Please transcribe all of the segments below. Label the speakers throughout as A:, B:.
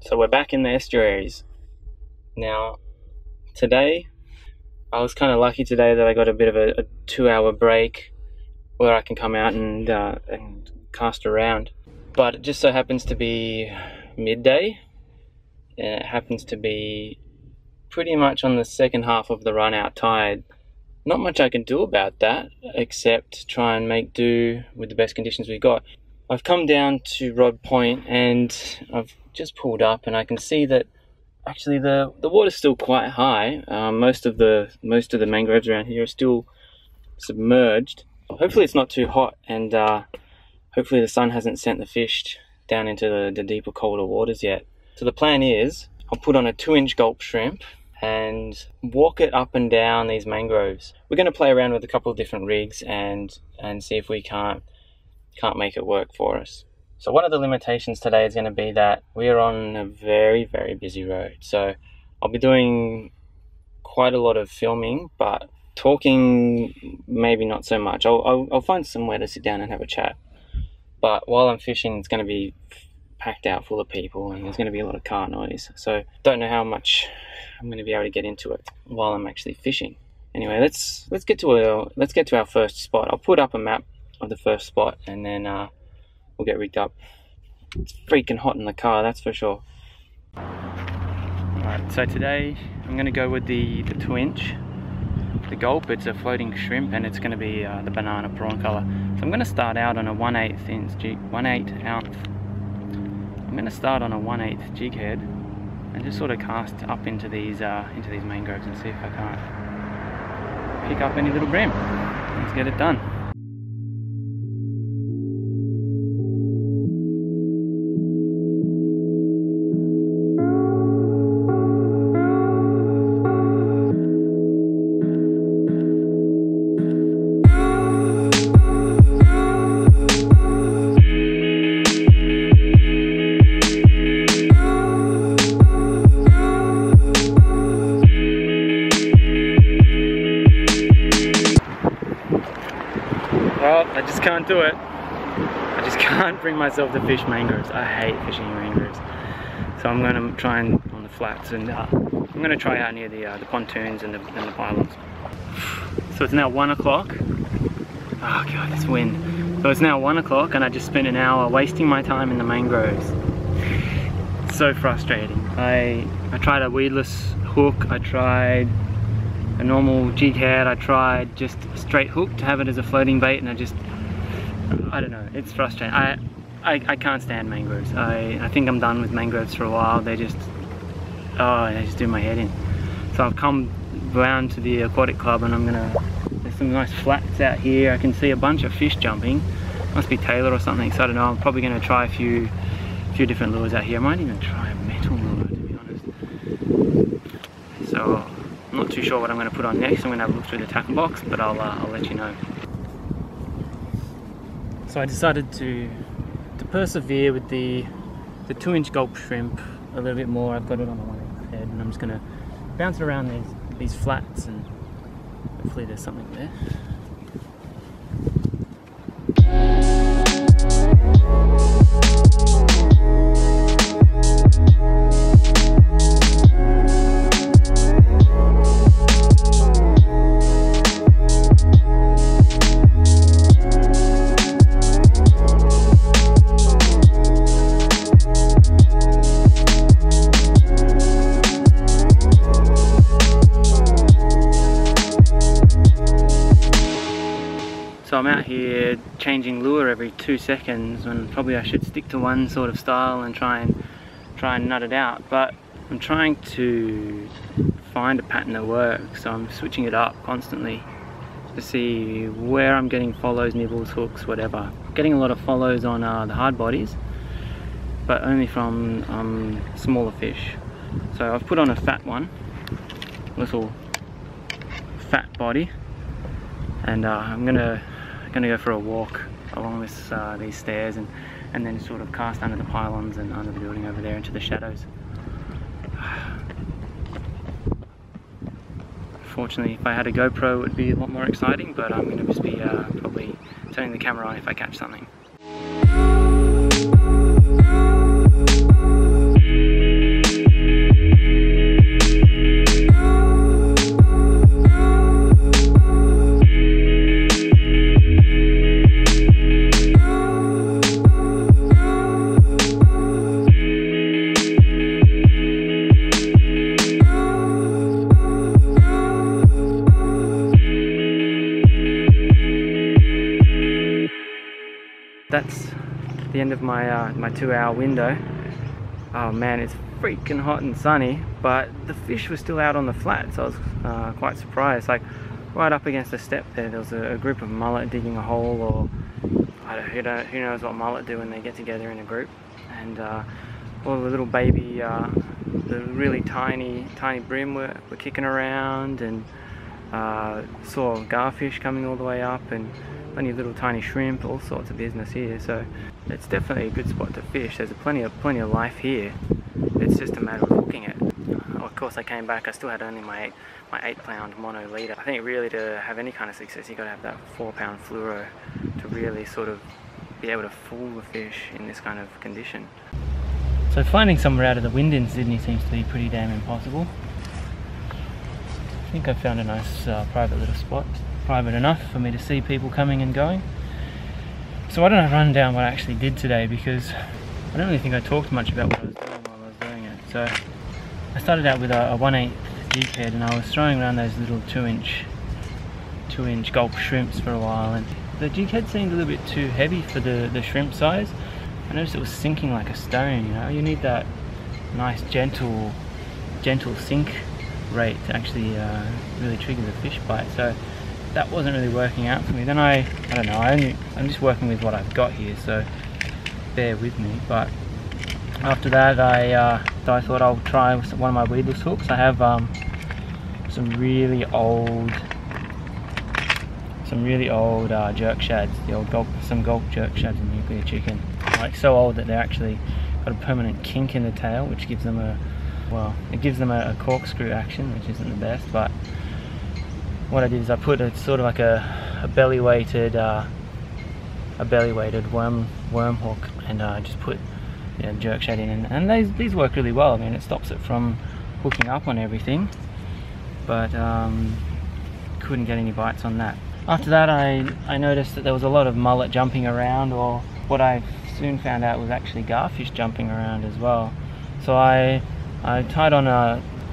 A: So we're back in the estuaries. Now, today, I was kind of lucky today that I got a bit of a 2-hour break where I can come out and cast around. But it just so happens to be midday, and it happens to be pretty much on the second half of the run out tide. Not much I can do about that, except try and make do with the best conditions we got. I've come down to Rod Point and I've just pulled up, and I can see that actually the water's still quite high. Most of the mangroves around here are still submerged. Hopefully it's not too hot, and hopefully the sun hasn't sent the fish down into the deeper, colder waters yet. So the plan is I'll put on a 2-inch gulp shrimp and walk it up and down these mangroves. We're going to play around with a couple of different rigs and see if we can't make it work for us. So one of the limitations today is going to be that we are on a very, very busy road. So I'll be doing quite a lot of filming, but talking maybe not so much. I'll find somewhere to sit down and have a chat. But while I'm fishing, it's going to be packed out full of people, and there's going to be a lot of car noise. So don't know how much I'm going to be able to get into it while I'm actually fishing. Anyway, let's get to our first spot. I'll put up a map of the first spot, and then we'll get rigged up. It's freaking hot in the car, that's for sure. Alright, so today I'm going to go with the 2-inch, the Gulp. It's a floating shrimp, and it's going to be the banana prawn colour. So I'm going to start out on a 1/8 ounce. I'm going to start on a 1/8 jig head and just sort of cast up into these mangroves and see if I can't pick up any little bream. Let's get it done. Well, I just can't do it. I just can't bring myself to fish mangroves. I hate fishing mangroves. So I'm going to try and on the flats, and I'm going to try out near the pontoons and the pylons. So it's now 1 o'clock. Oh god, this wind. So it's now 1 o'clock, and I just spent an hour wasting my time in the mangroves. It's so frustrating. I tried a weedless hook. I tried a normal jig head. I tried just a straight hook to have it as a floating bait, and I don't know, it's frustrating. I can't stand mangroves. I think I'm done with mangroves for a while. They just do my head in. So I've come round to the aquatic club, and there's some nice flats out here. I can see a bunch of fish jumping. Must be tailor or something, so I don't know. I'm probably going to try a few different lures out here. I might even try a metal lure, to be honest. So I'm not too sure what I'm going to put on next. I'm going to have a look through the tackle box, but I'll let you know. So I decided to persevere with the 2-inch gulp shrimp a little bit more. I've got it on a 1/8 head, and I'm just going to bounce it around these flats, and hopefully there's something there. So I'm out here changing lure every 2 seconds, when probably I should stick to one sort of style and try and nut it out. But I'm trying to find a pattern that works, so I'm switching it up constantly to see where I'm getting follows, nibbles, hooks, whatever. I'm getting a lot of follows on the hard bodies, but only from smaller fish. So I've put on a fat one, little fat body, and I'm gonna go for a walk along these stairs, and then sort of cast under the pylons and under the building over there into the shadows. Fortunately, if I had a GoPro, it would be a lot more exciting, but I'm going to just be probably turning the camera on if I catch something. the end of my my 2-hour window. Oh man, it's freaking hot and sunny, but the fish were still out on the flat, so I was quite surprised. Like right up against the step there was a group of mullet digging a hole, or who knows what mullet do when they get together in a group. And all the little baby, the really tiny brim were kicking around, and saw garfish coming all the way up, and plenty of little tiny shrimp, all sorts of business here. So it's definitely a good spot to fish. There's plenty of life here. It's just a matter of hooking it. Of course, I came back, I still had only my 8-pound mono leader. I think really to have any kind of success, you got to have that 4-pound fluoro to really sort of be able to fool the fish in this kind of condition. So finding somewhere out of the wind in Sydney seems to be pretty damn impossible. I think I found a nice private little spot, private enough for me to see people coming and going. So why don't I run down what I actually did today, because I don't really think I talked much about what I was doing while I was doing it. So I started out with a 1/8 jig head, and I was throwing around those little 2-inch Gulp shrimps for a while, and the jig head seemed a little bit too heavy for the shrimp size. I noticed it was sinking like a stone. You know, you need that nice gentle sink rate to actually really trigger the fish bite. So that wasn't really working out for me. Then I don't know, I'm just working with what I've got here, so bear with me. But after that, I thought I'll try one of my weedless hooks. I have some really old Jerkshads, the old Gulp Jerkshads in nuclear chicken. Like so old that they're actually got a permanent kink in the tail, which gives them a corkscrew action, which isn't the best. But what I did is I put a sort of like a belly weighted worm hook, and I just put Jerkshad in, and these work really well. I mean, it stops it from hooking up on everything, but couldn't get any bites on that. After that, I noticed that there was a lot of mullet jumping around, or what I soon found out was actually garfish jumping around as well. So I tied on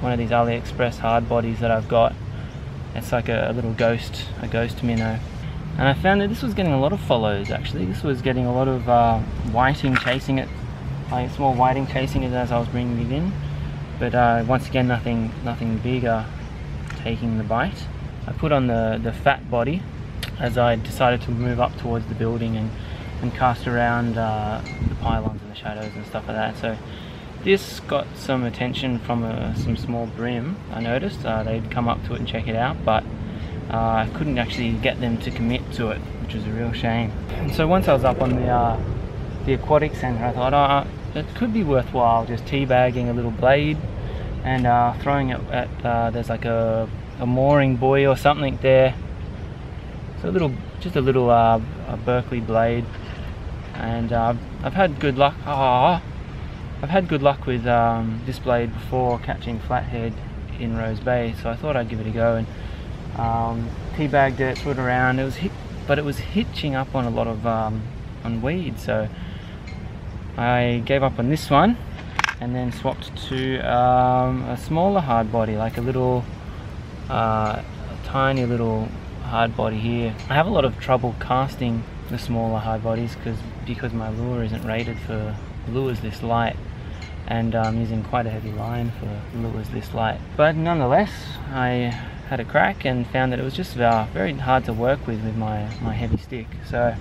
A: one of these AliExpress hard bodies that I've got. It's like a little ghost minnow, and I found that this was getting a lot of follows. Actually, this was getting a lot of whiting chasing it, like small whiting chasing it as I was bringing it in. But once again, nothing bigger taking the bite. I put on the fat body as I decided to move up towards the building and cast around the pylons and the shadows and stuff like that. So this got some attention from some small brim. I noticed they'd come up to it and check it out, but I couldn't actually get them to commit to it, which was a real shame. And so once I was up on the aquatic center, I thought, it could be worthwhile just teabagging a little blade and throwing it at there's like a mooring buoy or something there. So just a little Berkley blade, and I've had good luck. I've had good luck with this blade before catching flathead in Rose Bay, so I thought I'd give it a go, and teabagged it, threw it around. But it was hitching up on a lot of on weed, so I gave up on this one and then swapped to a smaller hard body, like a little tiny little hard body here. I have a lot of trouble casting the smaller hard bodies because my lure isn't rated for lures this light, and I'm using quite a heavy line for lures this light. But nonetheless, I had a crack and found that it was just very hard to work with my heavy stick. So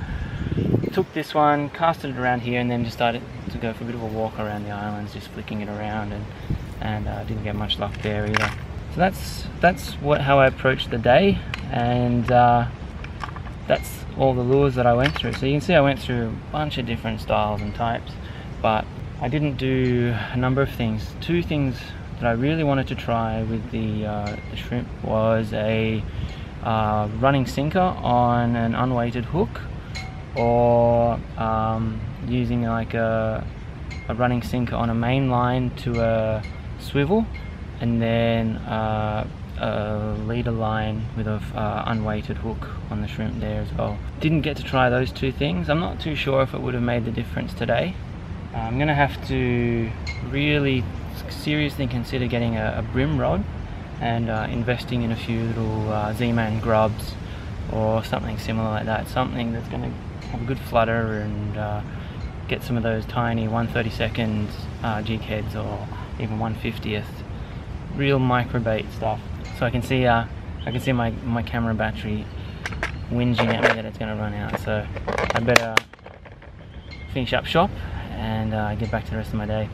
A: took this one, casted it around here, and then just started to go for a bit of a walk around the islands, just flicking it around, and didn't get much luck there either. So that's how I approached the day, and that's all the lures that I went through. So you can see I went through a bunch of different styles and types, but I didn't do a number of things. Two things that I really wanted to try with the shrimp was a running sinker on an unweighted hook, or using like a running sinker on a main line to a swivel, and then a leader line with a unweighted hook on the shrimp there as well. Didn't get to try those two things. I'm not too sure if it would have made the difference today. I'm gonna have to really seriously consider getting a brim rod and investing in a few little Z-Man grubs or something similar like that, something that's gonna have a good flutter and get some of those tiny 1/32 jig heads or even 1/50th, real micro bait stuff. So I can see my camera battery whinging at me that it's going to run out. So I better finish up shop and get back to the rest of my day.